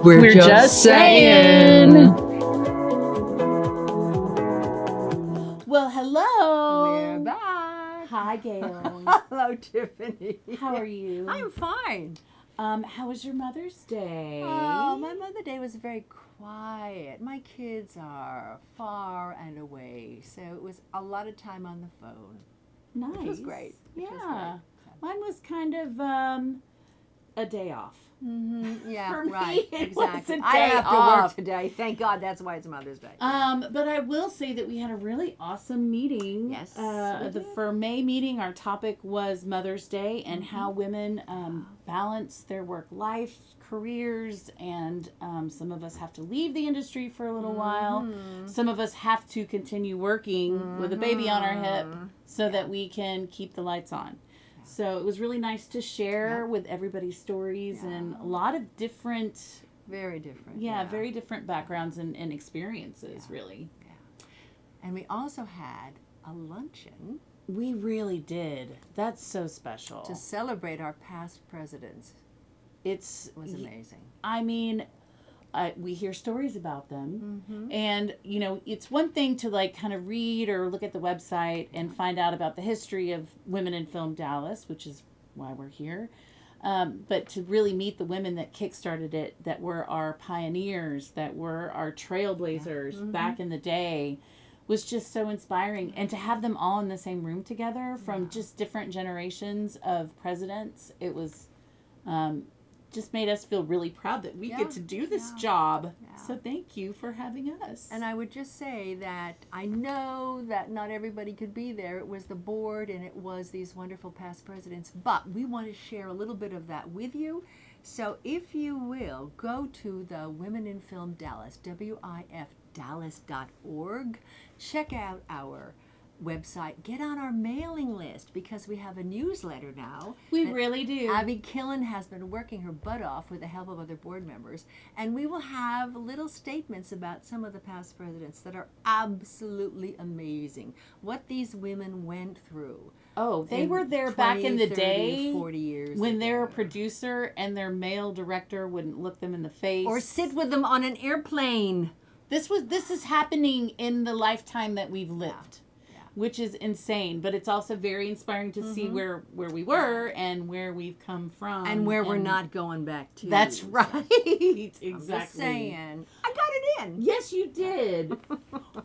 We're just saying. Well, hello. We're back. Hi, Gail. Hello, Tiffany. How are you? I'm fine. How was your Mother's Day? Oh, my Mother's Day was very quiet. My kids are far and away, so it was a lot of time on the phone. Nice. Which was great. Yeah. Mine was kind of a day off. Mm-hmm. Yeah, For me, right. it was Exactly. a I day have to off. work today. Thank God that's why it's Mother's Day. But I will say that we had a really awesome meeting. Yes, For May meeting, our topic was Mother's Day and how women balance their work life, careers, and some of us have to leave the industry for a little while. Some of us have to continue working with a baby on our hip so that we can keep the lights on. So it was really nice to share with everybody's stories and a lot of different... Very different. Yeah, very different backgrounds and experiences, really. Yeah. And we also had a luncheon. We really did. That's so special. To celebrate our past presidents. It was amazing. I mean, we hear stories about them. And, you know, it's one thing to like kind of read or look at the website and find out about the history of Women in Film Dallas, which is why we're here. But to really meet the women that kickstarted it, that were our pioneers, that were our trailblazers back in the day, was just so inspiring. And to have them all in the same room together from just different generations of presidents, it was just made us feel really proud that we get to do this job. So thank you for having us. And I would just say that I know that not everybody could be there. It was the board and it was these wonderful past presidents. But we want to share a little bit of that with you. So if you will, go to the Women in Film Dallas, WIFDallas.org. Check out our website. Get on our mailing list because we have a newsletter now. We really do. Abby Killen has been working her butt off with the help of other board members, and we will have little statements about some of the past presidents that are absolutely amazing. What these women went through. Oh, they were there back in the 30, day 40 years when ago. their producer and their male director wouldn't look them in the face. Or sit with them on an airplane. This is happening in the lifetime that we've lived. Which is insane, but it's also very inspiring to see where we were and where we've come from. And where we're not going back to. That's right. Exactly. I'm just saying. I got it in. Yes, you did.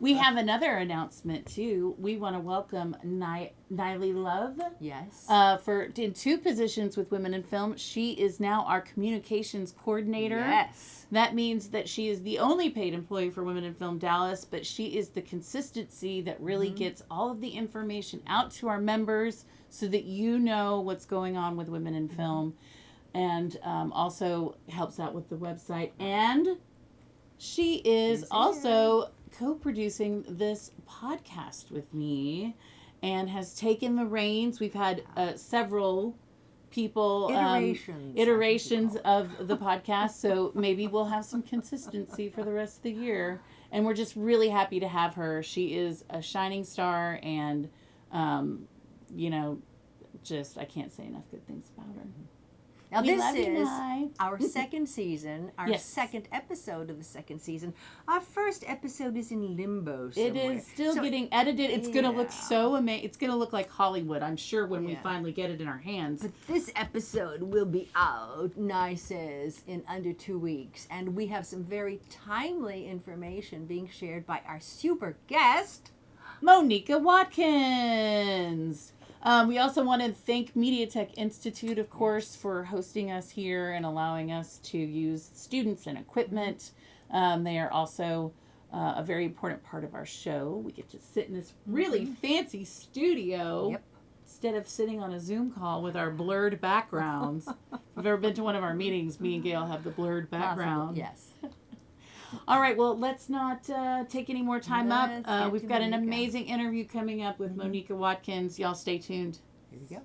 We have another announcement, too. We want to welcome Niley Love. Yes. In 2 positions with Women in Film. She is now our communications coordinator. Yes. That means that she is the only paid employee for Women in Film Dallas, but she is the consistency that really gets all of the information out to our members so that you know what's going on with Women in Film, and also helps out with the website. And she is also co-producing this podcast with me and has taken the reins. We've had several people iterations of the podcast, so maybe we'll have some consistency for the rest of the year, and we're just really happy to have her. She is a shining star, and just I can't say enough good things about her. Now We this love you, is Nye. our second season, our second episode of the second season. Our first episode is in limbo somewhere. It is still getting edited. It's going to look so amazing. It's going to look like Hollywood, I'm sure, when we finally get it in our hands. But this episode will be out, Nye says, in under 2 weeks. And we have some very timely information being shared by our super guest, Monica Watkins. We also want to thank MediaTek Institute, of course, for hosting us here and allowing us to use students and equipment. They are also a very important part of our show. We get to sit in this really fancy studio instead of sitting on a Zoom call with our blurred backgrounds. If you've ever been to one of our meetings, me and Gail have the blurred background. Yes. All right, well, let's not take any more time up. We've got an amazing interview coming up with Monica Watkins. Y'all stay tuned. Here we go.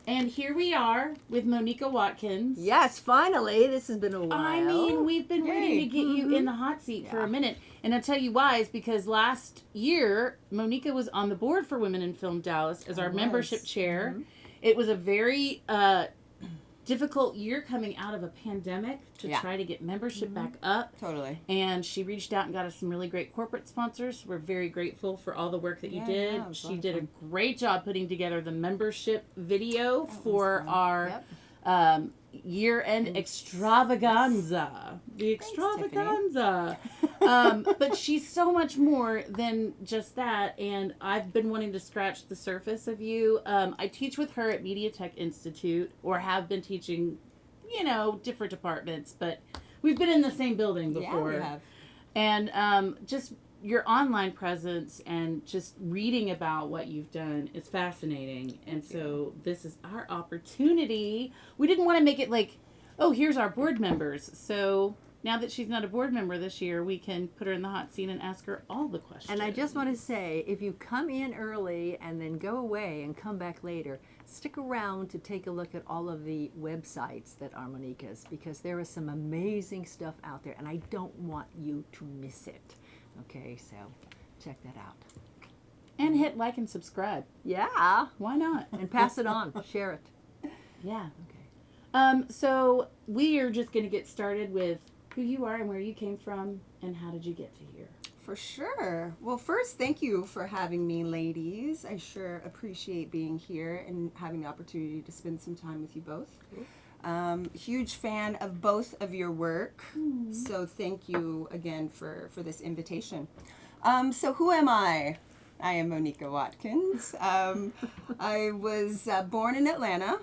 And here we are with Monica Watkins. Yes, finally. This has been a while. I mean, we've been waiting to get you in the hot seat for a minute. And I'll tell you why is because last year, Monica was on the board for Women in Film Dallas as our membership chair. It was a very difficult year coming out of a pandemic to try to get membership back up. Totally. And she reached out and got us some really great corporate sponsors. We're very grateful for all the work that you did. Yeah, she did a great job putting together the membership video for our year-end extravaganza. The extravaganza. But she's so much more than just that, and I've been wanting to scratch the surface of you. I teach with her at Media Tech Institute, or have been teaching, different departments, but we've been in the same building before. Yeah, we have. And just your online presence and just reading about what you've done is fascinating. And so this is our opportunity. We didn't want to make it like, oh, here's our board members. So now that she's not a board member this year, we can put her in the hot seat and ask her all the questions. And I just want to say, if you come in early and then go away and come back later, stick around to take a look at all of the websites that are Monica's, because there is some amazing stuff out there, and I don't want you to miss it. Okay, so check that out. And hit like and subscribe. Yeah. Why not? And pass it on. Share it. Yeah. Okay. So we are just going to get started with who you are and where you came from and how did you get to here. For sure. Well, first, thank you for having me, ladies. I sure appreciate being here and having the opportunity to spend some time with you both. Huge fan of both of your work. So thank you again for this invitation. So who am I? I am Monica Watkins. I was born in Atlanta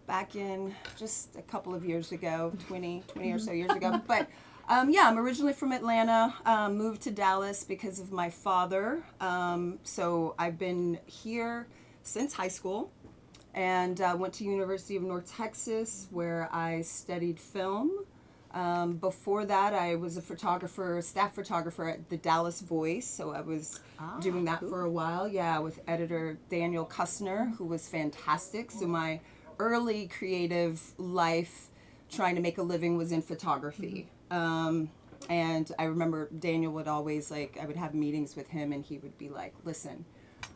back in just a couple of years ago, 20 or so years ago. But I'm originally from Atlanta, moved to Dallas because of my father. So I've been here since high school. And went to University of North Texas, where I studied film. Before that, I was a photographer, staff photographer at the Dallas Voice. So I was doing that for a while, with editor Daniel Kussner, who was fantastic. So my early creative life, trying to make a living, was in photography. And I remember Daniel would always, I would have meetings with him, and he would be like, listen,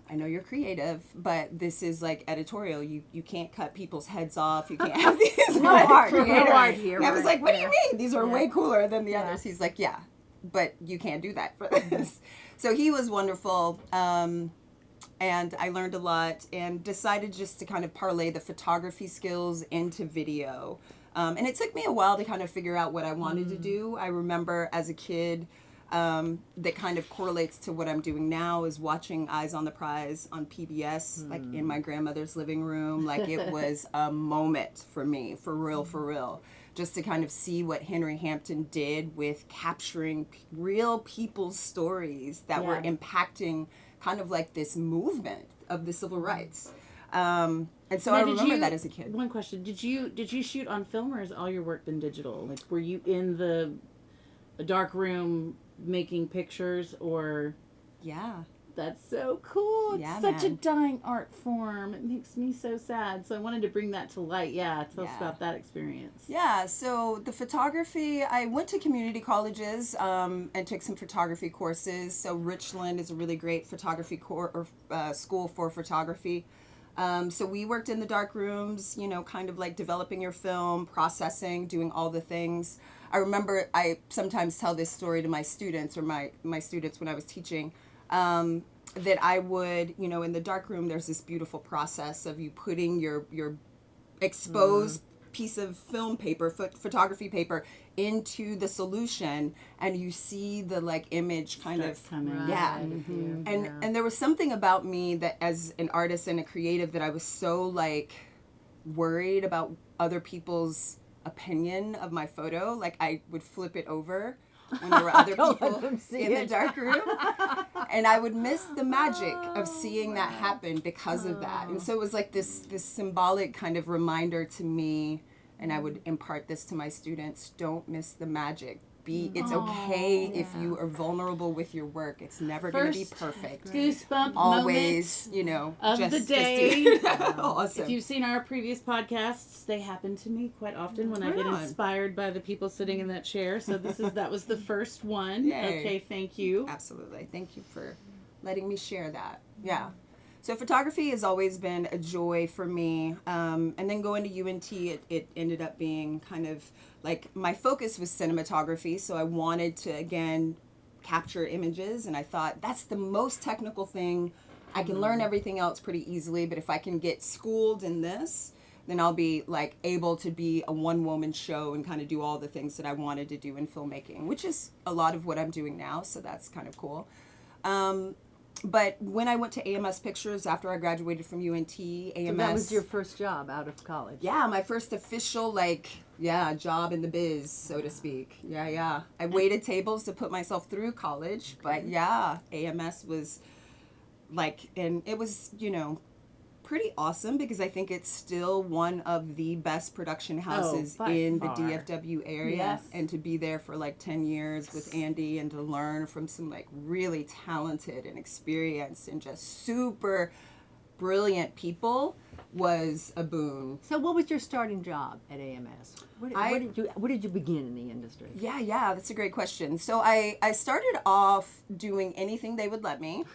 I know you're creative, but this is editorial. You can't cut people's heads off. You can't have these. No art here. And I was like, what do you mean? These are way cooler than the others. He's like, yeah, but you can't do that for this. So he was wonderful. And I learned a lot and decided just to kind of parlay the photography skills into video. And it took me a while to kind of figure out what I wanted to do. I remember as a kid, that kind of correlates to what I'm doing now, is watching Eyes on the Prize on PBS, in my grandmother's living room. It was a moment for me, for real, just to kind of see what Henry Hampton did with capturing real people's stories that were impacting kind of this movement of the civil rights. And so now, I remember that as a kid. One question: Did you shoot on film, or has all your work been digital? Were you in the dark room making pictures, or? Yeah. That's so cool. It's such a dying art form. It makes me so sad. So I wanted to bring that to light. Tell us about that experience. Yeah, so the photography, I went to community colleges and took some photography courses. So Richland is a really great photography school for photography. So we worked in the dark rooms, kind of developing your film, processing, doing all the things. I remember I sometimes tell this story to my students, or my students when I was teaching, that I would, in the dark room, there's this beautiful process of you putting your exposed piece of film paper, photography paper, into the solution, and you see the image kind of coming. And there was something about me that, as an artist and a creative, that I was so worried about other people's opinion of my photo. I would flip it over when there were other people in the dark room, and I would miss the magic of seeing that happen because of that. And so it was this symbolic kind of reminder to me, and I would impart this to my students: don't miss the magic. It's okay if you are vulnerable with your work. It's never going to be perfect. Goosebump always, of the day. Awesome. If you've seen our previous podcasts, they happen to me quite often when I get inspired by the people sitting in that chair. So that was the first one. Yay. Okay, thank you. Absolutely. Thank you for letting me share that. Yeah. So photography has always been a joy for me. And then going to UNT, it ended up being kind of like my focus was cinematography. So I wanted to, again, capture images. And I thought that's the most technical thing. I can learn everything else pretty easily. But if I can get schooled in this, then I'll be like able to be a one-woman show and kind of do all the things that I wanted to do in filmmaking, which is a lot of what I'm doing now. So that's kind of cool. But when I went to AMS Pictures after I graduated from UNT, AMS... So that was your first job out of college? Yeah, my first official, job in the biz, so to speak. Yeah. I waited tables to put myself through college, but yeah, AMS was and it was, pretty awesome because I think it's still one of the best production houses in the DFW area. Yes. And to be there for 10 years with Andy and to learn from some really talented and experienced and just super brilliant people was a boon. So what was your starting job at AMS? Where did you begin in the industry? Yeah, that's a great question. So I started off doing anything they would let me.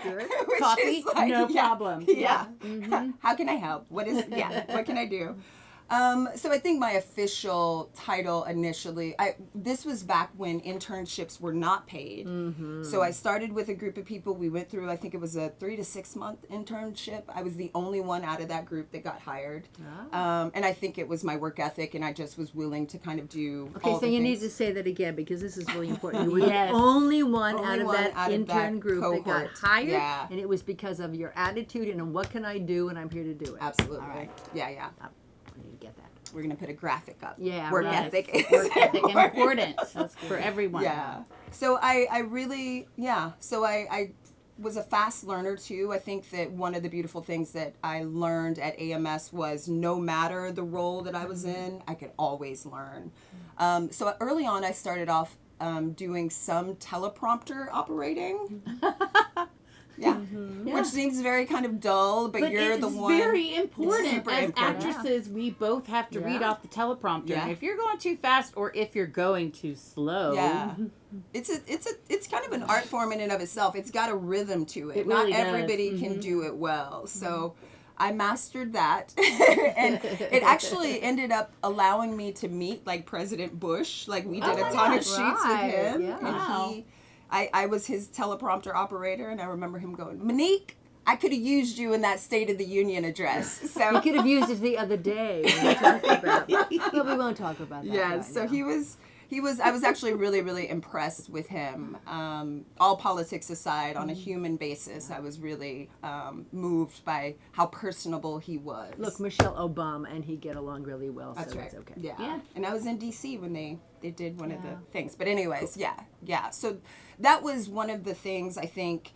Which Coffee? is No problem. Yeah. Mm-hmm. How can I help? What can I do? So I think my official title initially, this was back when internships were not paid. Mm-hmm. So I started with a group of people. We went through, I think it was a 3 to 6 month internship. I was the only one out of that group that got hired. Oh. And I think it was my work ethic, and I just was willing to kind of do Okay, all so the you things. need to say that again because this is really important. You were Yes. the only one Only out of one that out of intern that group that got cohort. hired, Yeah. and it was because of your attitude and what can I do, and I'm here to do it. Absolutely. All right. Yeah. I need to get that. We're going to put a graphic up. Yeah, Work right. ethic is Work ethic important for everyone. Yeah. So I really, so I was a fast learner too. I think that one of the beautiful things that I learned at AMS was no matter the role that I was in, I could always learn. So early on, I started off doing some teleprompter operating. Yeah. Mm-hmm. Which seems very kind of dull, but you're it's the one. very important. Super As important. actresses, we both have to read Yeah. off the teleprompter. Yeah. And if you're going too fast or if you're going too slow, Yeah. It's kind of an art form in and of itself. It's got a rhythm to it. It really Not does. everybody can do it well. So I mastered that. And it actually ended up allowing me to meet President Bush. We did Oh a my ton of gosh. shoots Right. with him. Yeah. And Wow. I was his teleprompter operator, and I remember him going, Monique, I could have used you in that State of the Union address. You So could have used it the other day when we talked about, but we won't talk about that. yeah, right so now. he was I was actually really, really impressed with him. All politics aside, on a human basis, I was really moved by how personable he was. Look, Michelle Obama and he get along really well, That's so right. it's okay. Yeah. And I was in DC when they did one of the things. But anyways, yeah. So that was one of the things I think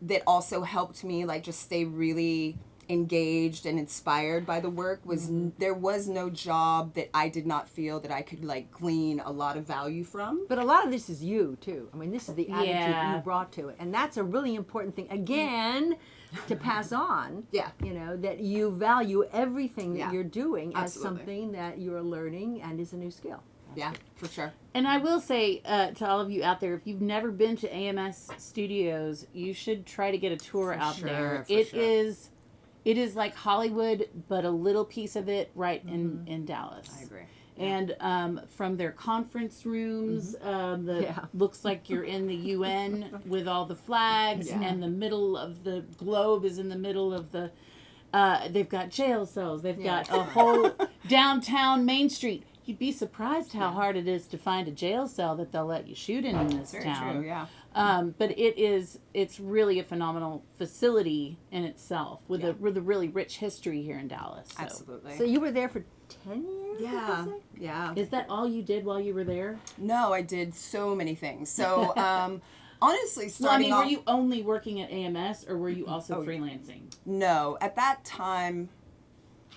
that also helped me just stay really engaged and inspired by the work was there was no job that I did not feel that I could glean a lot of value from. But a lot of this is you too. I mean, this is the attitude Yeah. you brought to it, and that's a really important thing. Again, to pass on. Yeah. That you value everything that Yeah. you're doing as Absolutely. something that you're learning and is a new skill. Yeah, for sure. And I will say to all of you out there, if you've never been to AMS Studios, you should try to get a tour out sure, there. for It sure. is like Hollywood, but a little piece of it right in Dallas. I agree. And from their conference rooms, looks like you're in the UN with all the flags, Yeah. and the middle of the globe is in the middle of the. They've got jail cells. They've got a whole downtown Main Street. You'd be surprised how hard it is to find a jail cell that they'll let you shoot in this Very town. true, yeah. But it's really a phenomenal facility in itself with a really rich history here in Dallas. So. Absolutely. So you were there for 10 years? yeah, yeah. Is that all you did while you were there? No, I did so many things. So, honestly, Well, I starting mean, off... were you only working at AMS or were you also Oh. freelancing? No, at that time,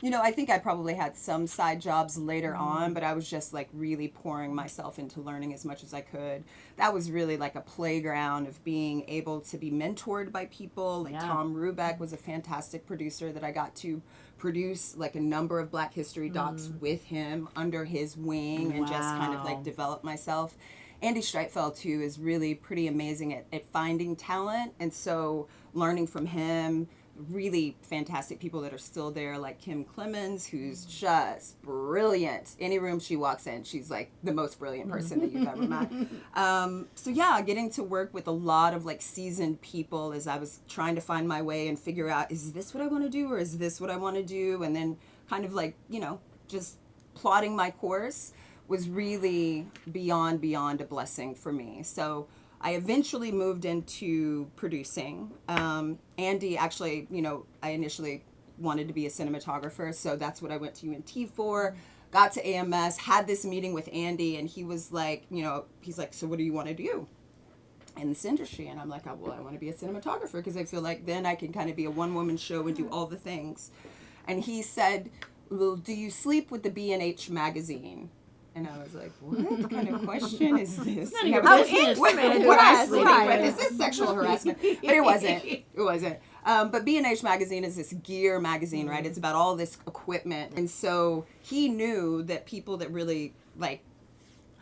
I think I probably had some side jobs later on, but I was just really pouring myself into learning as much as I could. That was really a playground of being able to be mentored by people. Yeah. Tom Rubeck was a fantastic producer that I got to produce a number of Black History docs with him under his wing and just kind of Wow. develop myself. Andy Streitfeld too is really pretty amazing at finding talent, and so learning from him. Really fantastic people that are still there, like Kim Clemens, who's just brilliant. Any room she walks in, she's like the most brilliant person that you've ever met. So yeah, getting to work with a lot of like seasoned people as I was trying to find my way and figure out, is this what I want to do or is this what I want to do? And then kind of like, just plotting my course was really beyond a blessing for me. So I eventually moved into producing. Andy actually, I initially wanted to be a cinematographer, so that's what I went to UNT for. Got to AMS, had this meeting with Andy, and he was like, he's like, so what do you want to do in this industry? And I'm like, oh, well, I want to be a cinematographer because I feel like then I can kind of be a one-woman show and do all the things. And he said, well, do you sleep with the B&H magazine? And I was like, what kind of question is this? None of your business. What I sleep with? Is this sexual harassment? But it wasn't. It wasn't. But B&H magazine is this gear magazine, right? It's about all this equipment. And so he knew that people that really, like,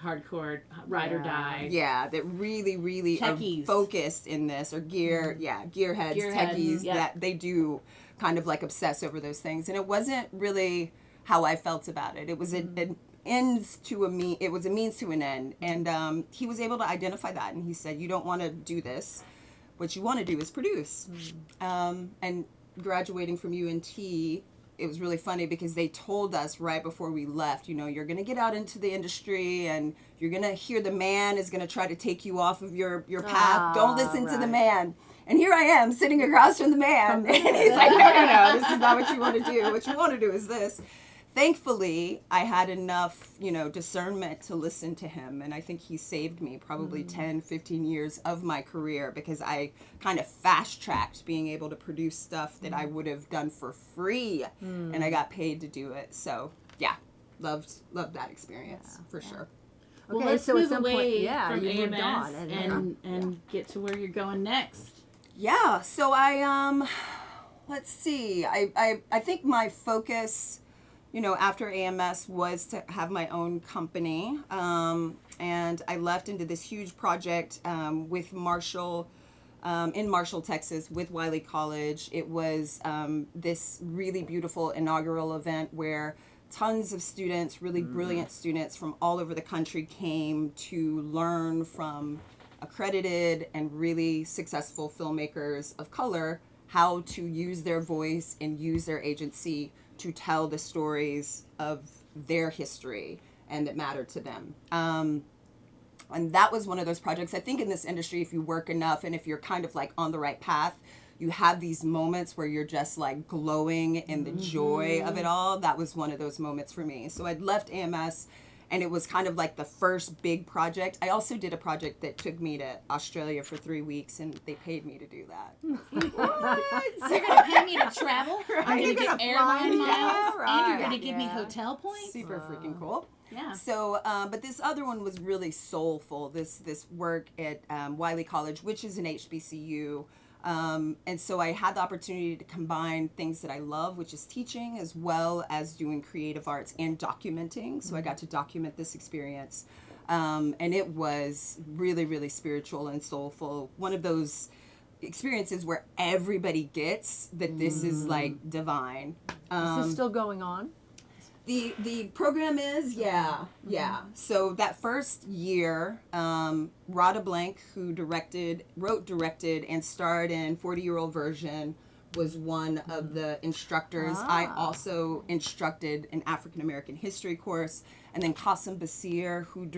Hardcore, ride or die. yeah, that really Techies. are focused in this, or gearheads, techies, yeah. that they do kind of like obsess over those things. And it wasn't really how I felt about it. It was an ends to a mean. It was a means to an end, and he was able to identify that. And he said, "You don't want to do this. What you want to do is produce." And graduating from UNT, it was really funny because they told us right before we left, you're going to get out into the industry and you're going to hear the man is going to try to take you off of your path. Don't listen to the man. And here I am sitting across from the man. And he's like, no, this is not what you want to do. What you want to do is this. Thankfully, I had enough, discernment to listen to him. And I think he saved me probably 10, 15 years of my career because I kind of fast-tracked being able to produce stuff that I would have done for free. And I got paid to do it. So, yeah, loved that experience for sure. Well, Okay, let's so at move some point, away yeah, from you moved AMS on and get to where you're going next. Yeah, so I, let's see. I think my focus, after AMS was to have my own company. And I left into this huge project with Marshall, in Marshall, Texas, with Wiley College. It was this really beautiful inaugural event where tons of students, really brilliant students from all over the country came to learn from accredited and really successful filmmakers of color how to use their voice and use their agency to tell the stories of their history and that mattered to them. And that was one of those projects. I think in this industry, if you work enough and if you're kind of like on the right path, you have these moments where you're just like glowing in the joy of it all. That was one of those moments for me. So I'd left AMS and it was kind of like the first big project. I also did a project that took me to Australia for 3 weeks and they paid me to do that. So you're going to pay me to travel? I'm You're going to get gonna airline fly me miles out, and you're right. going to give me hotel points? Super freaking cool. Yeah. So, but this other one was really soulful. This work at Wiley College, which is an HBCU. And so I had the opportunity to combine things that I love, which is teaching, as well as doing creative arts and documenting. So I got to document this experience. And it was really, really spiritual and soulful. One of those experiences where everybody gets that this is like divine. Is this still going on? The program is, yeah. So that first year, Rada Blank, who wrote, directed, and starred in 40-Year-Old Version, was one of the instructors. I also instructed an African American history course. And then Qasim Basir, who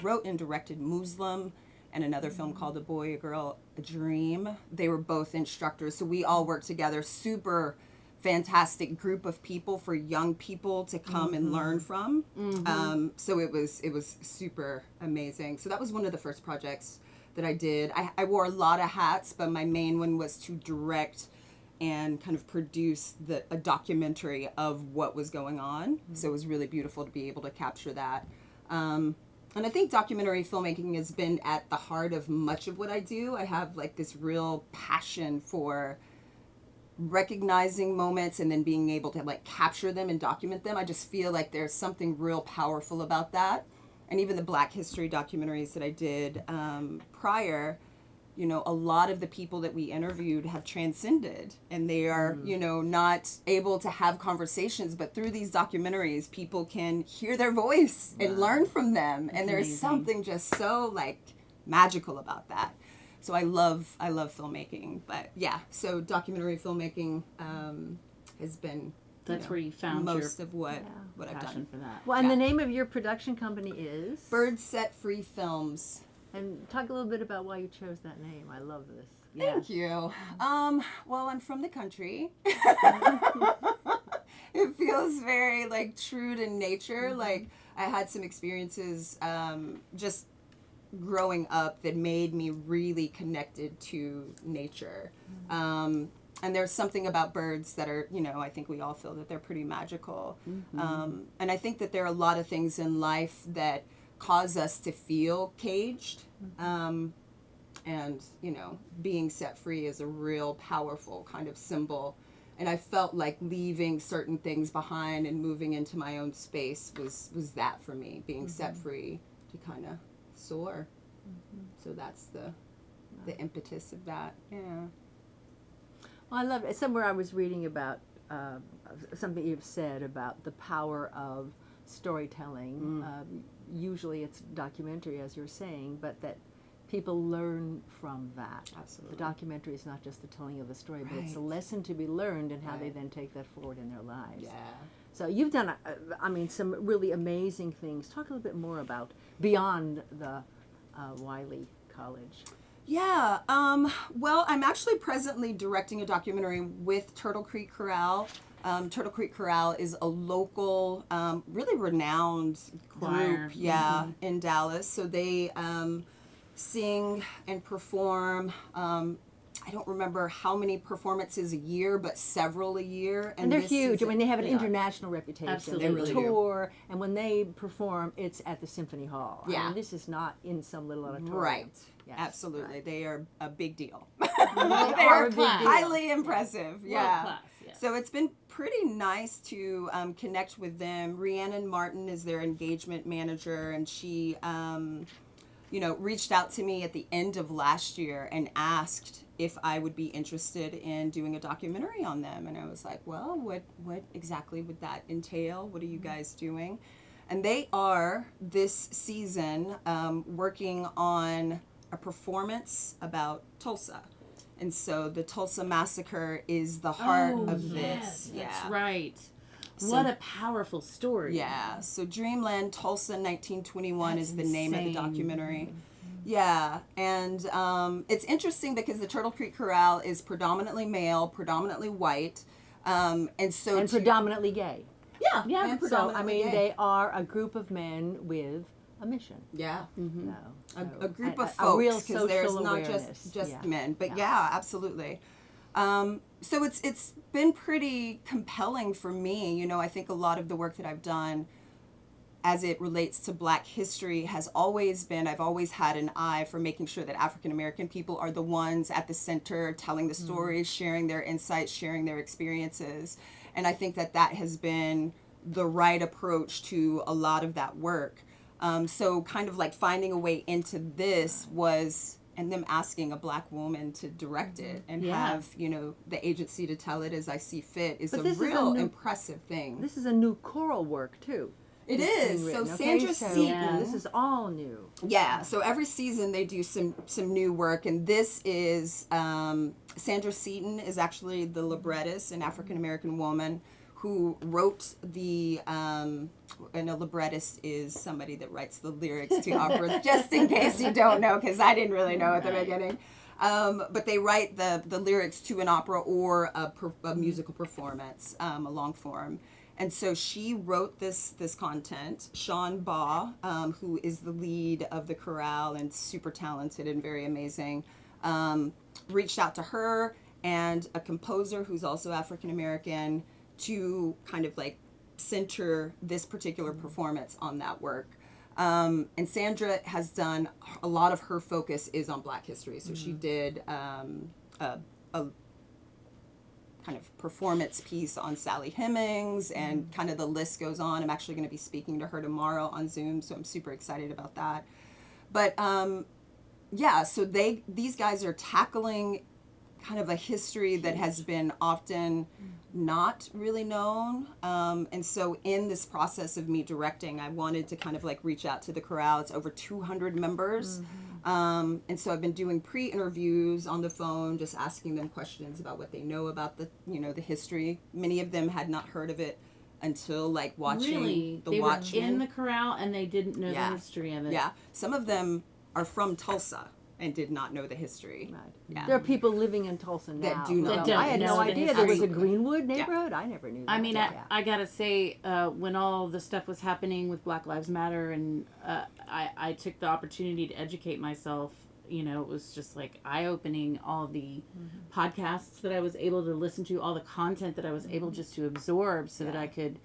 wrote and directed Muslim, and another film called A Boy, a Girl, a Dream. They were both instructors. So we all worked together, super fantastic group of people for young people to come and learn from. So it was super amazing. So that was one of the first projects that I did. I wore a lot of hats, but my main one was to direct and kind of produce a documentary of what was going on. So it was really beautiful to be able to capture that. And I think documentary filmmaking has been at the heart of much of what I do. I have like this real passion for recognizing moments and then being able to like capture them and document them. I just feel like there's something real powerful about that. and even the Black History documentaries that I did prior, you know, a lot of the people that we interviewed have transcended, and they are, you know, not able to have conversations, but through these documentaries, people can hear their voice and learn from them. And there's amazing. something just so like magical about that. So I love filmmaking, but yeah, so documentary filmmaking has been That's where you found most your of what I've passion done. for that. Well, and Yeah. the name of your production company is? Bird Set Free Films. And talk a little bit about why you chose that name. I love this. Yeah. Thank you. Well, I'm from the country. It feels very like true to nature. Like I had some experiences just growing up that made me really connected to nature. And there's something about birds that are, you know, I think we all feel that they're pretty magical. And I think that there are a lot of things in life that cause us to feel caged. And, you know, being set free is a real powerful kind of symbol. And I felt like leaving certain things behind and moving into my own space was that for me, being set free to kind of soar. So that's the impetus of that. Yeah. Well, I love it. Somewhere I was reading about something you've said about the power of storytelling. Usually it's documentary, as you're saying, but that people learn from that. Absolutely. The documentary is not just the telling of the story, but it's a Right. lesson to be learned and how they Right. then take that forward in their lives. Yeah. So you've done, some really amazing things. Talk a little bit more about beyond the Wiley College. Yeah. Well, I'm actually presently directing a documentary with Turtle Creek Chorale. Turtle Creek Chorale is a local, really renowned Choir. group, in Dallas. So they sing and perform. I don't remember how many performances a year, but several a year. And they're this huge. I season- mean, they have an they are. international reputation. Absolutely. They They really do. tour, and when they perform, it's at the Symphony Hall. I Yeah. mean, this is not in some little auditorium. Right. Yes, Absolutely. right. They are a big deal. They They are are a big deal. highly impressive. Yeah. World class, yes. So it's been pretty nice to connect with them. Rhiannon Martin is their engagement manager, and she, reached out to me at the end of last year and asked if I would be interested in doing a documentary on them. And I was like, well, what exactly would that entail? What are you guys doing? And they are, this season, working on a performance about Tulsa. And so the Tulsa Massacre is the heart of yes, this. that's Yeah. right. So- What a powerful story. Yeah. So Dreamland Tulsa 1921 That's is the name of the insane. documentary. Yeah. And it's interesting because the Turtle Creek Chorale is predominantly male, predominantly white. And so And predominantly gay. yeah, Yeah. and So, predominantly gay. they are a group of men with a mission. Yeah. So, A group of a real folks, because there's social not awareness. just Yeah. men, but yeah, absolutely. So it's been pretty compelling for me. You know, I think a lot of the work that I've done as it relates to Black history has always been, I've always had an eye for making sure that African American people are the ones at the center, telling the stories, sharing their insights, sharing their experiences. And I think that has been the right approach to a lot of that work. So kind of like finding a way into this was, and them asking a Black woman to direct it and Yeah. have, the agency to tell it as I see fit is But a this is a real new- impressive thing. This is a new choral work, too. It It's being is. So written, okay? Sandra So, Seaton. This is all new. Yeah, so every season they do some new work, and this is Sandra Seaton is actually the librettist, an African American woman who wrote and a librettist is somebody that writes the lyrics to operas, just in case you don't know, because I didn't really know at the beginning. But they write the lyrics to an opera or a musical performance, a long form. And so she wrote this content. Sean Baugh, who is the lead of the chorale and super talented and very amazing, reached out to her and a composer who's also African American to kind of like center this particular performance on that work. And Sandra has done a lot of her focus is on Black history. So she did a kind of performance piece on Sally Hemings, and kind of the list goes on. I'm actually going to be speaking to her tomorrow on Zoom, so I'm super excited about that. But yeah, so these guys are tackling kind of a history that has been often not really known. And so in this process of me directing, I wanted to kind of like reach out to the corral. It's over 200 members. And so I've been doing pre-interviews on the phone, just asking them questions about what they know about the, the history. Many of them had not heard of it until like watching the Watchmen. Were in the corral and they didn't know Yeah. the history of it. Yeah. Some of them are from Tulsa and did not know the history. Right. Yeah. There are people living in Tulsa now. That do not I had know no the idea there was a history. Greenwood neighborhood. I never knew that. I mean, Yeah. I gotta say, when all the stuff was happening with Black Lives Matter, and I took the opportunity to educate myself. It was just like eye-opening, all the podcasts that I was able to listen to, all the content that I was able just to absorb, so that I could,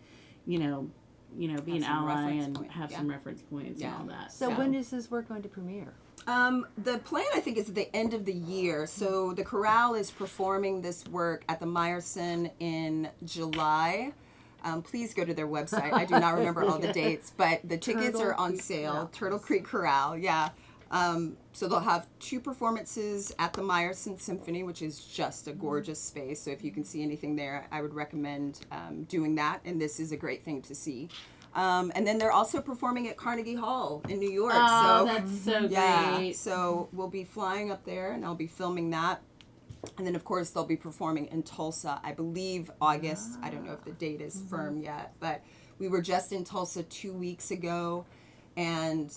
be an some ally reference and point. have Yeah. some reference points and all that. So when is this work going to premiere? The plan, I think, is at the end of the year. So the Corral is performing this work at the Meyerson in July. Please go to their website. I do not remember all the dates, but the tickets Turtle are on Creek sale. Corral. Turtle Creek Corral, yeah. So they'll have 2 performances at the Meyerson Symphony, which is just a gorgeous space. So if you can see anything there, I would recommend doing that. And this is a great thing to see. And then they're also performing at Carnegie Hall in New York. Oh, so that's so yeah, great. so we'll be flying up there, and I'll be filming that. And then, of course, they'll be performing in Tulsa, I believe August. I don't know if the date is firm yet, but we were just in Tulsa 2 weeks ago. And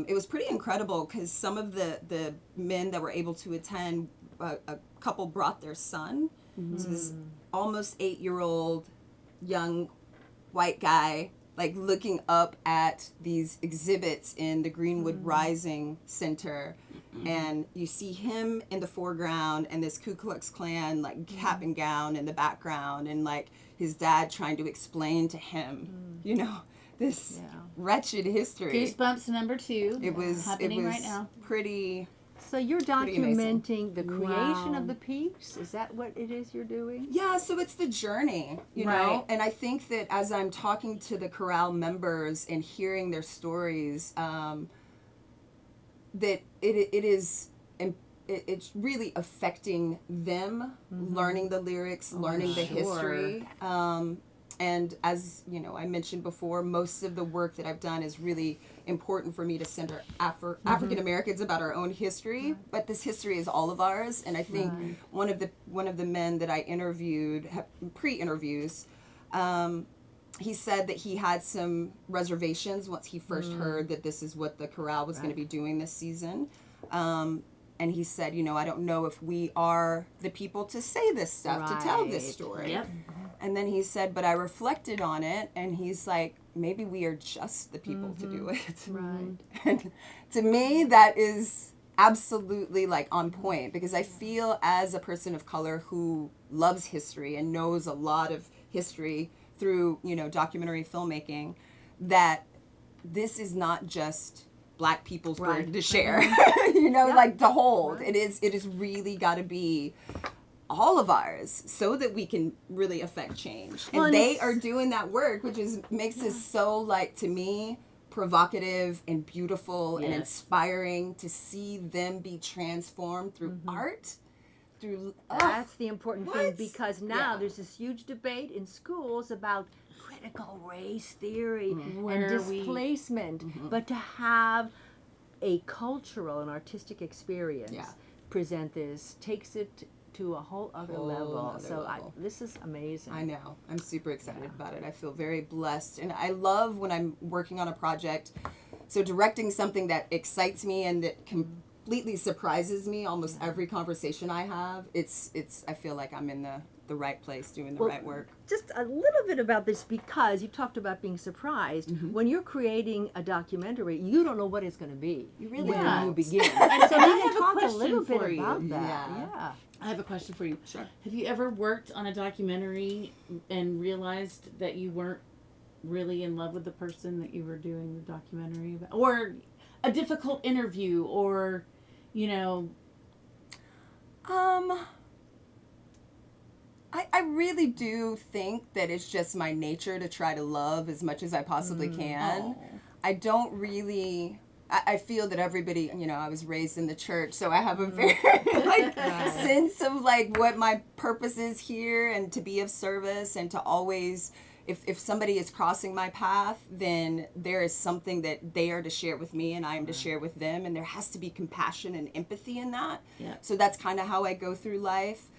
it was pretty incredible because some of the men that were able to attend, a couple brought their son. So this almost 8-year-old young white guy, like looking up at these exhibits in the Greenwood Rising Center. And you see him in the foreground and this Ku Klux Klan like cap and gown in the background, and like his dad trying to explain to him, this wretched history. Goosebumps number 2. It was happening right now. pretty. So you're Pretty amazing. documenting the creation Wow. of the piece? Is that what it is you're doing? Yeah, so it's the journey, you know? Right. And I think that as I'm talking to the Corral members and hearing their stories, that it's really affecting them, learning the lyrics, learning the sure. history. And as I mentioned before, most of the work that I've done is really important for me to center African Americans about our own history. But this history is all of ours, and I think one of the men that I interviewed, pre-interviews, he said that he had some reservations once he first heard that this is what the Corral was going to be doing this season. And he said, I don't know if we are the people to say this stuff, to tell this Right. story. Yep. And then he said, but I reflected on it, and he's like, maybe we are just the people to do it. Right. And to me, that is absolutely like on point, because I feel as a person of color who loves history and knows a lot of history through, documentary filmmaking, that this is not just Black people's Right. burden to share, like to hold. Right. It is really got to be all of ours, so that we can really affect change. Well, And and they it's- are doing that work, which makes this so, like, to me, provocative and beautiful and Yes. inspiring to see them be transformed through art, through That's the important thing, what? because now Yeah. there's this huge debate in schools about critical race theory Where and we- displacement. But to have a cultural and artistic experience Yeah. present this takes it to a whole other Whole level. other So level. this is amazing. I know. I'm super excited about it. I feel very blessed. And I love when I'm working on a project, so directing something that excites me and that completely surprises me almost every conversation I have. I feel like I'm in the right place doing the Well, right work. Just a little bit about this, because you talked about being surprised. When you're creating a documentary, you don't know what it's going to be. You really when don't. you begin. And so I you have a talk a question little bit for you. about that. Yeah. I have a question for you. Sure. Have you ever worked on a documentary and realized that you weren't really in love with the person that you were doing the documentary about? Or a difficult interview, or, I really do think that it's just my nature to try to love as much as I possibly can. I don't really. I feel that everybody, I was raised in the church, so I have a very sense of what my purpose is here, and to be of service, and to always, if somebody is crossing my path, then there is something that they are to share with me, and I am to share with them, and there has to be compassion and empathy in that. Yeah. So that's kind of how I go through life.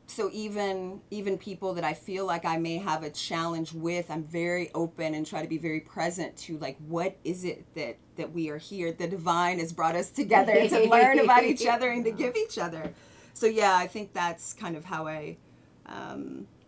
So even people that I feel like I may have a challenge with, I'm very open and try to be very present to what is it that we are here. The divine has brought us together to learn about each other and to give each other. So yeah, I think that's kind of how I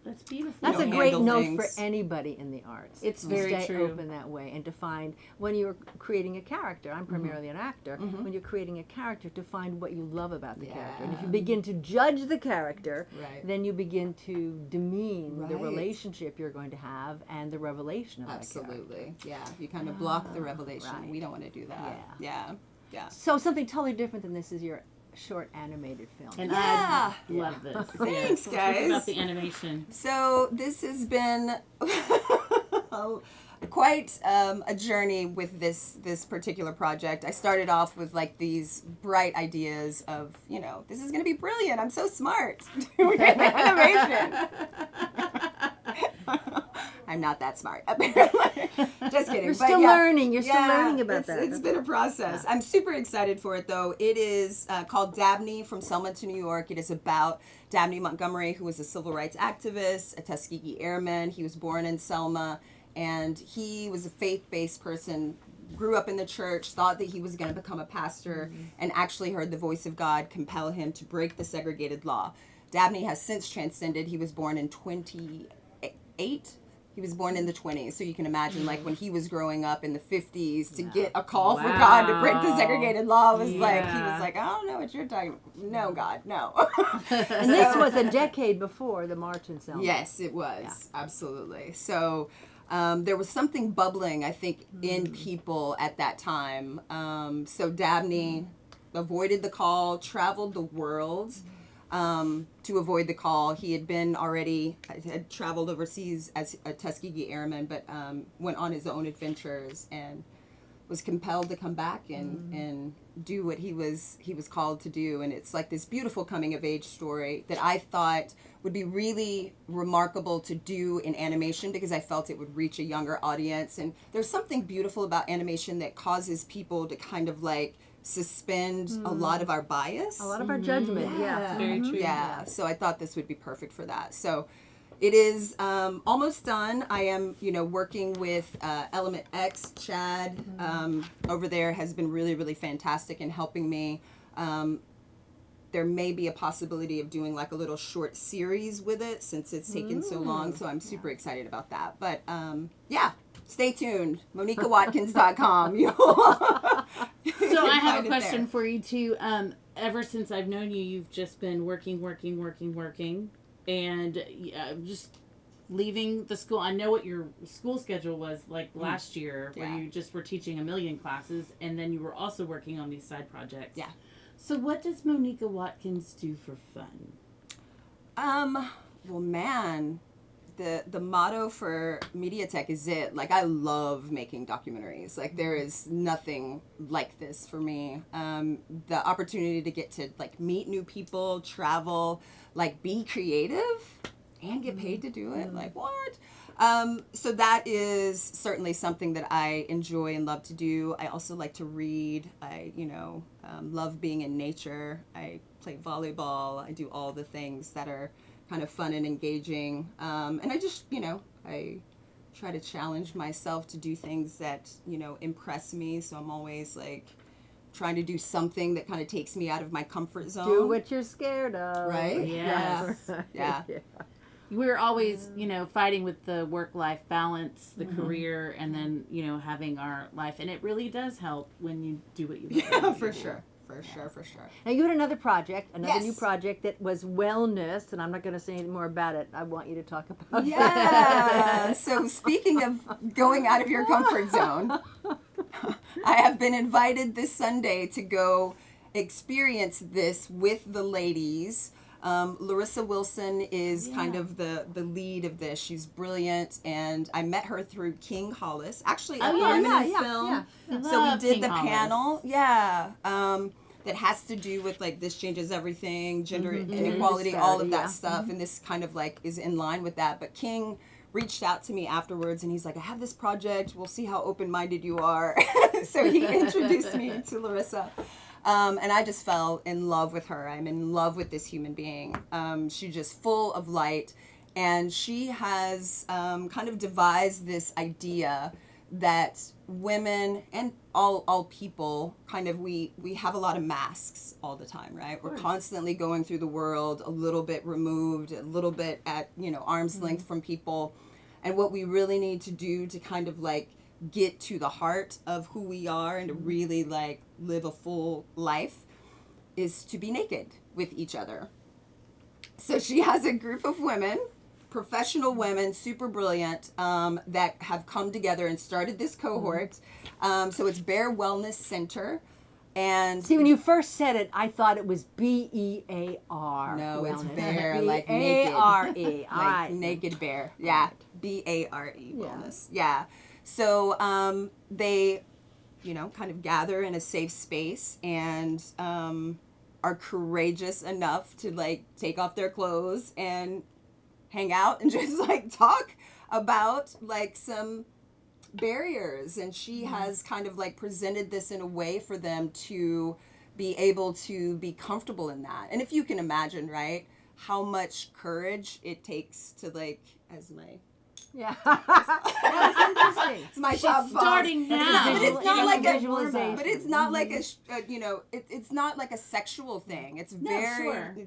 That's beautiful. That's a great handle note things. for anybody in the arts. It's to very stay true. open that way, and to find, when you're creating a character, I'm primarily an actor, when you're creating a character, to find what you love about the character. And if you begin to judge the character, Right. then you begin to demean the Right. relationship you're going to have and the revelation of that character. Absolutely. Yeah. You kind of block the revelation. right. We don't want to do that. Yeah. Yeah. So something totally different than this is your short animated film. And Yeah. I love this. Thanks, Talk guys. about the animation. So this has been quite a journey with this particular project. I started off with these bright ideas of, this is going to be brilliant. I'm so smart doing animation. I'm not that smart, apparently. Just kidding. You're But still yeah, learning. You're still learning about that. It's been a process. I'm super excited for it, though. It is called Dabney from Selma to New York. It is about Dabney Montgomery, who was a civil rights activist, a Tuskegee Airman. He was born in Selma, and he was a faith-based person, grew up in the church, thought that he was going to become a pastor, and actually heard the voice of God compel him to break the segregated law. Dabney has since transcended. He was born in 28. He was born in the 20s, so you can imagine, when he was growing up in the 50s, to get a call for God to break the segregated law was he was like, I don't know what you're talking about. No, God, no. And this was a decade before the March in Selma. Yes, it was. Absolutely. So there was something bubbling, I think, in people at that time. So Dabney avoided the call, traveled the world. To avoid the call. He had traveled overseas as a Tuskegee Airman, but went on his own adventures and was compelled to come back and do what he was called to do. And it's this beautiful coming of age story that I thought would be really remarkable to do in animation, because I felt it would reach a younger audience. And there's something beautiful about animation that causes people to kind of suspend a lot of our bias. A lot of our judgment, yeah. Very true. Yeah, so I thought this would be perfect for that. So it is almost done. I am, working with Element X. Chad over there has been really, really fantastic in helping me. There may be a possibility of doing a little short series with it, since it's taken so long. So I'm super excited about that. But yeah, stay tuned. MonicaWatkins.com. So I have a question for you too. Ever since I've known you, you've just been working, and just leaving the school. I know what your school schedule was last year, where you just were teaching a million classes, and then you were also working on these side projects. Yeah. So what does Monica Watkins do for fun? Well, man, the motto for MediaTek is it. I love making documentaries. There is nothing like this for me. The opportunity to get to meet new people, travel, be creative, and get paid to do it. What? So that is certainly something that I enjoy and love to do. I also like to read. I, love being in nature. I play volleyball. I do all the things that are kind of fun and engaging. And I just, I try to challenge myself to do things that, impress me. So I'm always trying to do something that kind of takes me out of my comfort zone. Do what you're scared of. Right? Yes. Yeah. We're always, fighting with the work-life balance, the career, and then, having our life. And it really does help when you do what you love. Yeah, for sure. For sure. Now you had another project, Yes. new project that was wellness, and I'm not going to say any more about it. I want you to talk about Yeah. So speaking of going out of your comfort zone, I have been invited this Sunday to go experience this with the ladies. Larissa Wilson is kind of the lead of this. She's brilliant, and I met her through King Hollis, actually at Women in Film. So we did King the Hollis. panel, that has to do with like This Changes Everything, gender inequality, all of that stuff, and this kind of like is in line with that. But King reached out to me afterwards, and he's like, I have this project. We'll see how open-minded you are. So he introduced me to Larissa. And I just fell in love with her. I'm in love with this human being. She's just full of light. And she has kind of devised this idea that women and all people kind of, we have a lot of masks all the time, right? We're constantly going through the world a little bit removed, a little bit at, arm's length from people. And what we really need to do to kind of like get to the heart of who we are and to really like live a full life is to be naked with each other. So she has a group of women, professional women, super brilliant, that have come together and started this cohort. So it's Bear Wellness Center. And See, when you first said it, I thought it was BEAR. no, it's wellness. bear, like naked. BARE. All Like right. naked bear. Yeah. BARE wellness. Yeah. So they, kind of gather in a safe space and are courageous enough to like take off their clothes and hang out and just like talk about like some barriers. And she has kind of like presented this in a way for them to be able to be comfortable in that. And if you can imagine, right, how much courage it takes to like, as my Yeah. That was interesting. it's my She's top starting boss. now. But it's not like a Visualization. but it's not like it's not like a sexual thing. It's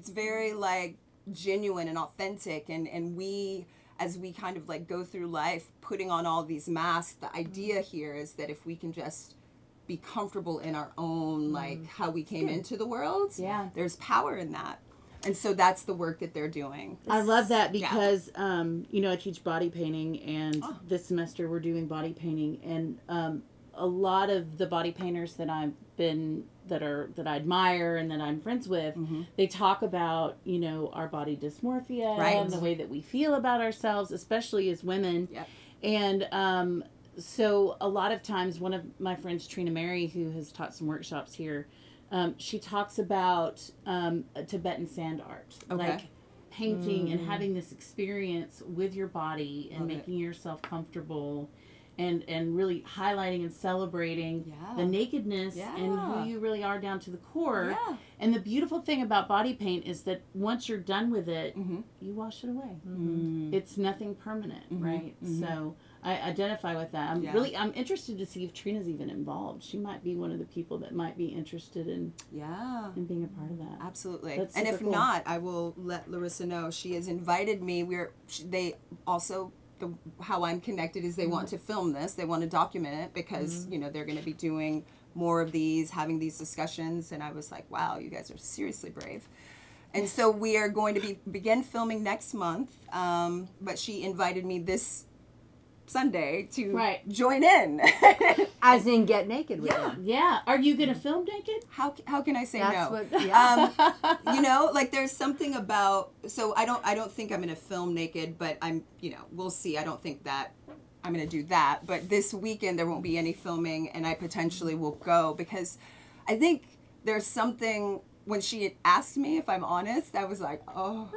very like genuine and authentic, and we, as we kind of like go through life putting on all these masks, the idea here is that if we can just be comfortable in our own like how we came into the world, there's power in that. And so that's the work that they're doing. I love that because, I teach body painting, and this semester we're doing body painting, and a lot of the body painters that I admire and that I'm friends with, they talk about, our body dysmorphia and the way that we feel about ourselves, especially as women. Yep. And so a lot of times, one of my friends, Trina Mary, who has taught some workshops here, she talks about Tibetan sand art, like painting and having this experience with your body and making yourself comfortable, and really highlighting and celebrating the nakedness and who you really are down to the core. Yeah. And the beautiful thing about body paint is that once you're done with it, you wash it away. It's nothing permanent, right? So I identify with that. I'm interested to see if Trina's even involved. She might be one of the people that might be interested in being a part of that. Absolutely. That's And super if cool. not, I will let Larissa know. She has invited me. They also, how I'm connected is they want to film this. They want to document it because, they're going to be doing more of these, having these discussions. And I was like, wow, you guys are seriously brave. And so we are going to begin filming next month. But she invited me this Sunday to join in. As in get naked with them. Yeah. Are you going to film naked? How can I say That's no? what, Like there's something about, so I don't think I'm going to film naked, but I'm, we'll see. I don't think that I'm going to do that. But this weekend there won't be any filming, and I potentially will go because I think there's something, when she had asked me if I'm honest, I was like, oh,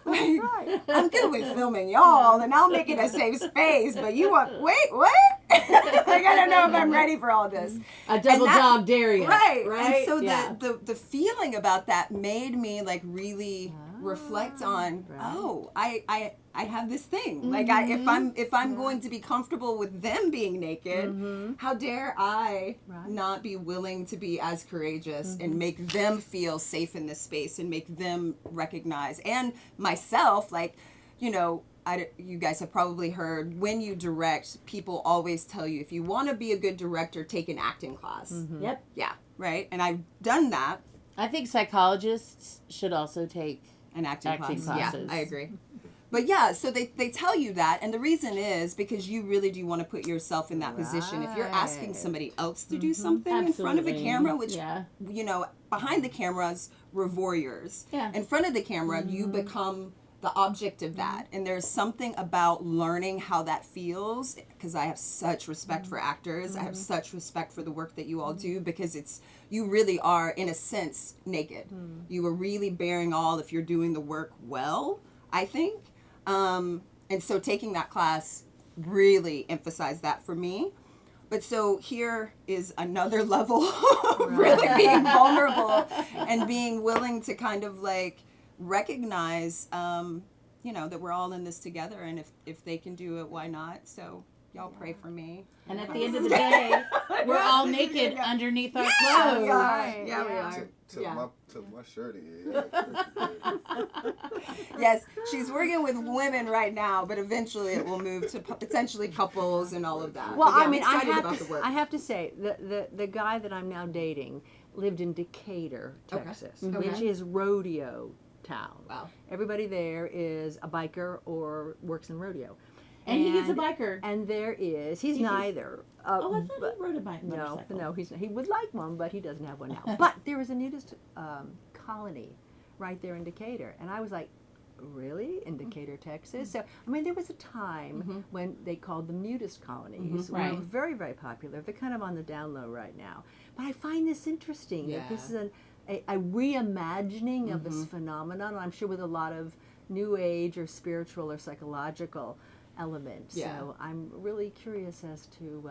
I'm good with filming y'all, and I'll make it a safe space, but you want, wait, what? Like, I don't know if I'm ready for all this. A double dog dare you. Right. Right. And so the feeling about that made me like really reflect on, I have this thing. Like if I'm going to be comfortable with them being naked, how dare I not be willing to be as courageous and make them feel safe in this space and make them recognize, and myself, like, you guys have probably heard, when you direct, people always tell you, if you want to be a good director, take an acting class. Yep. Yeah, right? And I've done that. I think psychologists should also take An acting class. classes. Yeah, I agree. But yeah, so they tell you that, and the reason is because you really do want to put yourself in that position. If you're asking Right. somebody else to do something in front of a Absolutely. camera, which Yeah. you know, behind the cameras we're voyeurs. Yeah. In front of the camera, you become the object of that, and there's something about learning how that feels, because I have such respect for actors. I have such respect for the work that you all do, because you really are in a sense naked. You are really bearing all if you're doing the work well, I think. And so taking that class really emphasized that for me. But so here is another level of really being vulnerable and being willing to kind of like recognize, you know, that we're all in this together, and if they can do it, why not? So y'all pray for me. And at the end of the day, we're all naked underneath our we clothes. are. Yeah, we Yeah. are. Took my shirt in. Yeah. Yes, she's working with women right now, but eventually it will move to potentially couples and all of that. Well, But yeah, I mean, I'm excited about the work. I have to say, the guy that I'm now dating lived in Decatur, Okay. Texas, Okay. which is rodeo town. Wow. Everybody there is a biker or works in rodeo. And he is a biker. And there is, he's He's- neither. Oh, I thought he rode a bike No, motorcycle. no, he would like one, but he doesn't have one now. But there is a nudist colony right there in Decatur, and I was like, really, in Decatur, Texas? So I mean, there was a time when they called them nudist colonies, were Right. very, very popular. They're kind of on the down low right now. But I find this interesting that this is a reimagining of this phenomenon. I'm sure with a lot of new age or spiritual or psychological elements. Yeah. So I'm really curious as to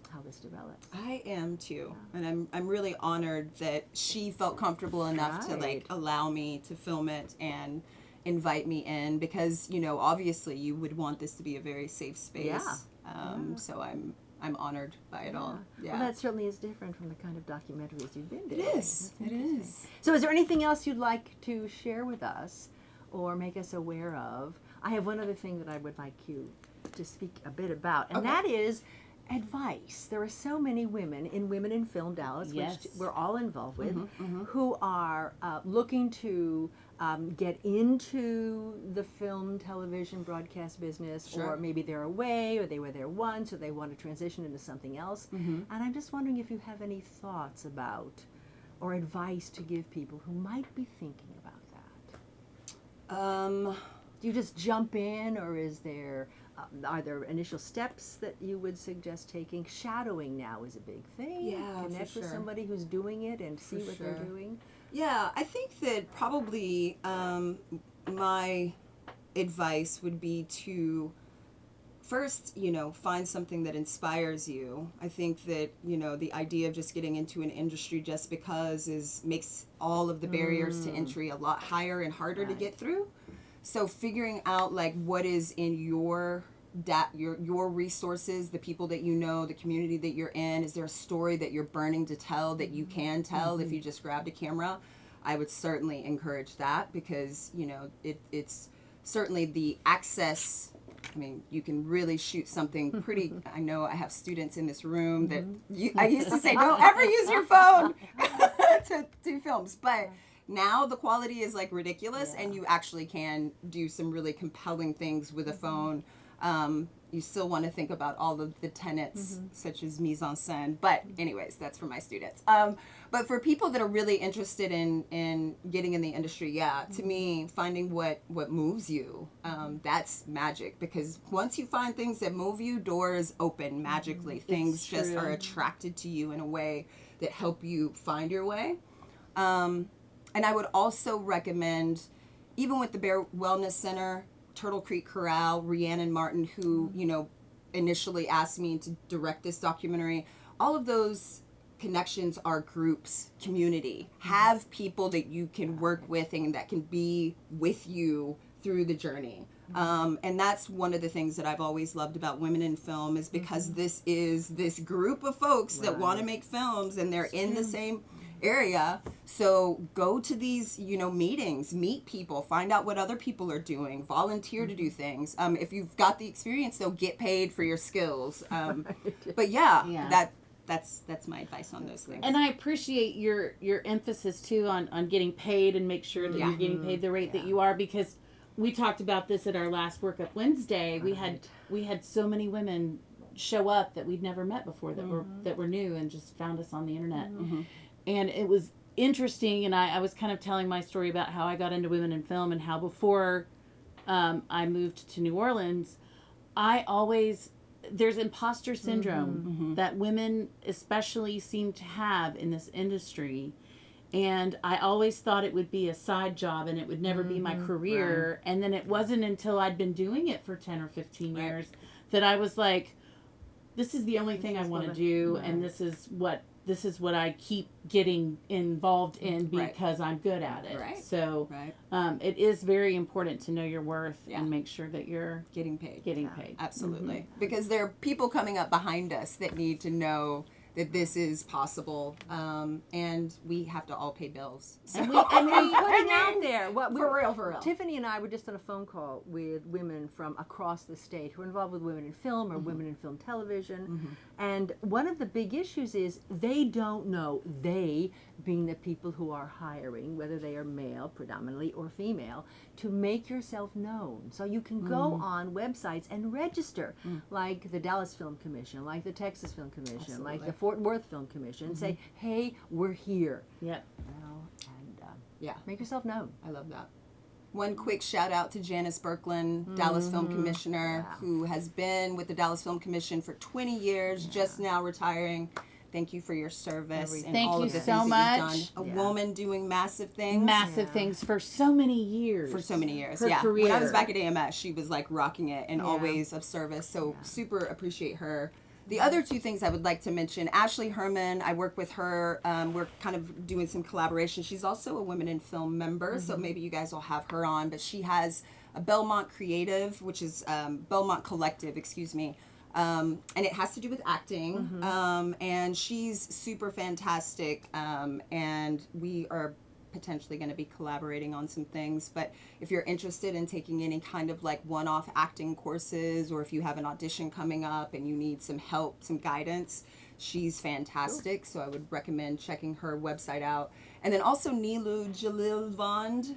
how this develops. I am too, and I'm really honored that she felt comfortable enough to like Right. allow me to film it and invite me in, because you know obviously you would want this to be a very safe space. Yeah. So I'm honored by it all. Yeah. Well, that certainly is different from the kind of documentaries you've been It doing. is. It is. So is there anything else you'd like to share with us or make us aware of? I have one other thing that I would like you to speak a bit about, and Okay. that is advice. There are so many women in Film Dallas, Yes. which we're all involved with, who are looking to get into the film, television, broadcast business, Sure. or maybe they're away, or they were there once, or they want to transition into something else. And I'm just wondering if you have any thoughts about or advice to give people who might be thinking about that. Do you just jump in, or is there are there initial steps that you would suggest taking? Shadowing now is a big thing. Yeah, for Connect with sure. somebody who's doing it and see what they're sure. doing. Yeah, I think that probably my advice would be to first, you know, find something that inspires you. I think that, you know, the idea of just getting into an industry just because makes all of the barriers to entry a lot higher and harder to Right. get through. So figuring out like what is in your resources, the people that you know, the community that you're in, is there a story that you're burning to tell that you can tell if you just grabbed a camera? I would certainly encourage that, because you know it's certainly the access. I mean, you can really shoot something pretty. I know I have students in this room that I used to say, don't ever use your phone to do films, but now the quality is like ridiculous, and you actually can do some really compelling things with a phone. You still want to think about all of the tenets, such as mise en scène. But anyways, that's for my students. But for people that are really interested in getting in the industry, to me, finding what moves you, that's magic. Because once you find things that move you, doors open magically. Things just true. are attracted to you in a way that help you find your way. And I would also recommend, even with the Bear Wellness Center, Turtle Creek Corral, Rhiannon Martin, who, you know, initially asked me to direct this documentary, all of those connections are groups, community. Have people that you can work with and that can be with you through the journey. And that's one of the things that I've always loved about Women in Film, is because this is this group of folks that want to make films, and they're in the same area. So go to these, you know, meetings, meet people, find out what other people are doing, volunteer to do things. If you've got the experience, though, get paid for your skills. But Yeah. that's my advice on those things. And I appreciate your emphasis too on getting paid, and make sure that Yeah. you're getting paid the rate that you are, because we talked about this at our last Workup Wednesday. We had so many women show up that we'd never met before that were new and just found us on the internet. And it was interesting, and I was kind of telling my story about how I got into women in film and how before I moved to New Orleans, there's imposter syndrome that women especially seem to have in this industry. And I always thought it would be a side job and it would never be my career. And then it wasn't until I'd been doing it for 10 or 15 years that I was like, this is the only thing I want to do. And this is what I keep getting involved in because I'm good at it. So it is very important to know your worth and make sure that you're getting paid. Absolutely. Because there are people coming up behind us that need to know that this is possible, and we have to all pay bills. So. And putting out there For real. Tiffany and I were just on a phone call with women from across the state who are involved with women in film or women in film television, and one of the big issues is they don't know, they being the people who are hiring, whether they are male predominantly or female, to make yourself known. So you can go on websites and register, like the Dallas Film Commission, like the Texas Film Commission, like the Fort Worth Film Commission, and say, hey, we're here. Yep. And make yourself known. I love that. One quick shout out to Janice Birkeland, Dallas Film Commissioner, who has been with the Dallas Film Commission for 20 years, just now retiring. Thank you for your service and Thank all you of the so things that you've much. done. A woman doing massive things. Massive things for so many years. Her career. When I was back at AMS, she was like rocking it and always of service. So super appreciate her. The other two things I would like to mention, Ashley Herman, I work with her. We're kind of doing some collaboration. She's also a Women in Film member, so maybe you guys will have her on. But she has a Belmont Creative, which is Belmont Collective, excuse me. And it has to do with acting. And she's super fantastic. And we are potentially going to be collaborating on some things. But if you're interested in taking any kind of like one-off acting courses, or if you have an audition coming up and you need some help, some guidance, she's fantastic. So I would recommend checking her website out. And then also Nilu Jalilvand.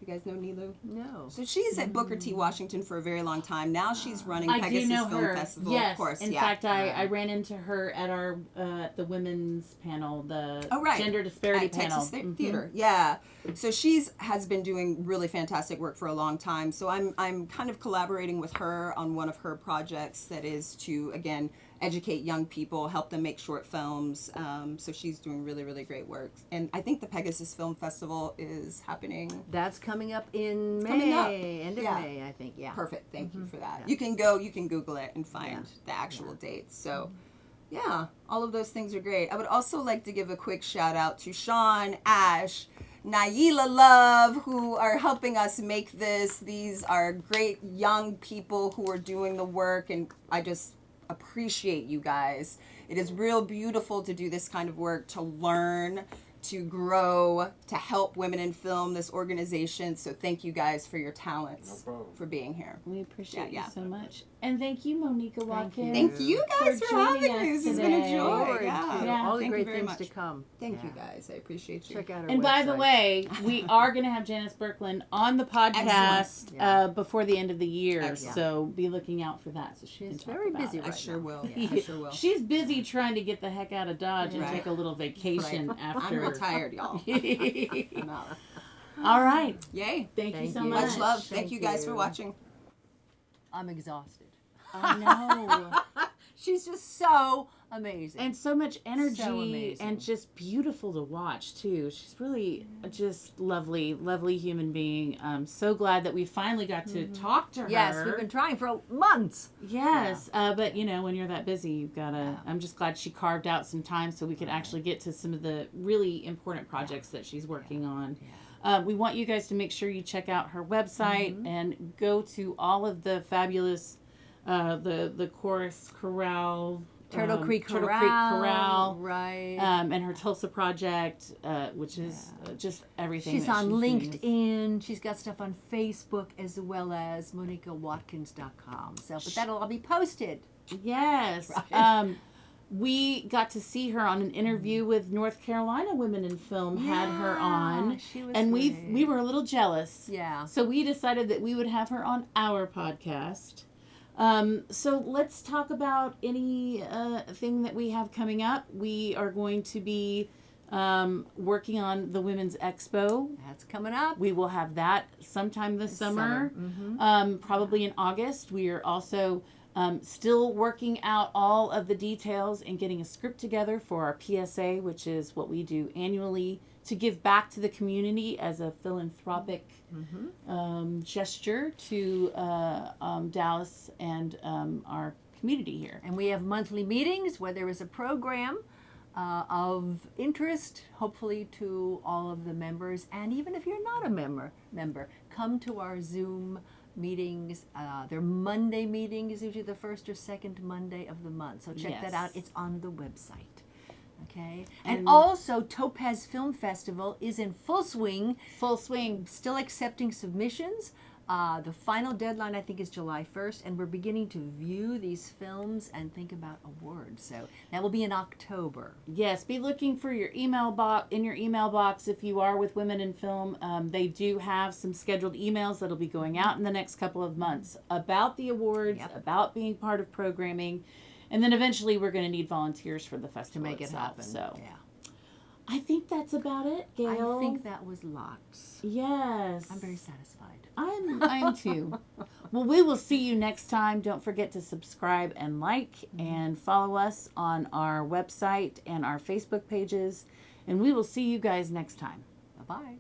You guys know Nilu? No. So she's at Booker T. Washington for a very long time. Now she's running I Pegasus do know Film her. Festival. Yes. Of course. In fact, I ran into her at our the women's panel, the gender disparity at panel. Texas Theater. Yeah. So has been doing really fantastic work for a long time. So I'm kind of collaborating with her on one of her projects that is to, again, educate young people, help them make short films. So she's doing really, really great work. And I think the Pegasus Film Festival is happening. That's coming up in May. Coming up. End of May, I think. Yeah. Perfect. Thank you for that. You can Google it and find the actual dates. So yeah, all of those things are great. I would also like to give a quick shout out to Sean, Ash, Naila Love, who are helping us make this. These are great young people who are doing the work, and I just appreciate you guys. It is real beautiful to do this kind of work, to learn, to grow, to help women in film, this organization. So thank you guys for your talents, for being here. We appreciate you so much. And thank you, Monica Watkins. Thank you guys for having me. This has been a joy. All the Thank great you very things much. to come. Thank you guys. I appreciate you. Check out our And website. by the way, we are going to have Janice Birkeland on the podcast before the end of the year. Excellent. So be looking out for that. So She's can talk very about busy it. I right sure now. will. Yeah. I sure will. She's busy trying to get the heck out of Dodge and Right. take a little vacation after. I'm retired, y'all. I'm out. All right. Yay. Thank you Thank so you. much. Much love. Thank Thank you guys for you. watching. I'm exhausted. I know. She's just so amazing. And so much energy amazing. and just beautiful to watch too. She's really just lovely, lovely human being. I'm so glad that we finally got to talk to her. yes, we've been trying for months. Yes, but you know, when you're that busy, you've got to. I'm just glad she carved out some time so we could actually get to some of the really important projects that she's working on. We want you guys to make sure you check out her website and go to all of the fabulous, the chorus chorale. Turtle Creek Corral. Right. And her Tulsa project, which is just everything. She's that on doing LinkedIn. She's got stuff on Facebook as well as MonicaWatkins.com. So, but that'll all be posted. Yes. Right. we got to see her on an interview with North Carolina Women in Film, had her on. She was And great. we were a little jealous. Yeah. So we decided that we would have her on our podcast. So let's talk about any thing that we have coming up. We are going to be working on the Women's Expo. That's coming up. We will have that sometime this summer. Probably in August. We are also still working out all of the details and getting a script together for our PSA, which is what we do annually to give back to the community as a philanthropic gesture to Dallas and our community here. And we have monthly meetings where there is a program of interest, hopefully to all of the members. And even if you're not a member, come to our Zoom meetings. They're Monday meetings, usually the first or second Monday of the month. So check that out. It's on the website. Okay. And also, Topaz Film Festival is in full swing. Full swing. Still accepting submissions. The final deadline, I think, is July 1st, and we're beginning to view these films and think about awards. So that will be in October. Yes, be looking for your email box if you are with Women in Film. They do have some scheduled emails that'll be going out in the next couple of months about the awards, about being part of programming, and then eventually we're going to need volunteers for the festival To make it itself, happen. So Yeah. I think that's about it, Gail. I think that was lots. Yes. I'm very satisfied. I'm too. Well, we will see you next time. Don't forget to subscribe and like and follow us on our website and our Facebook pages. And we will see you guys next time. Bye-bye.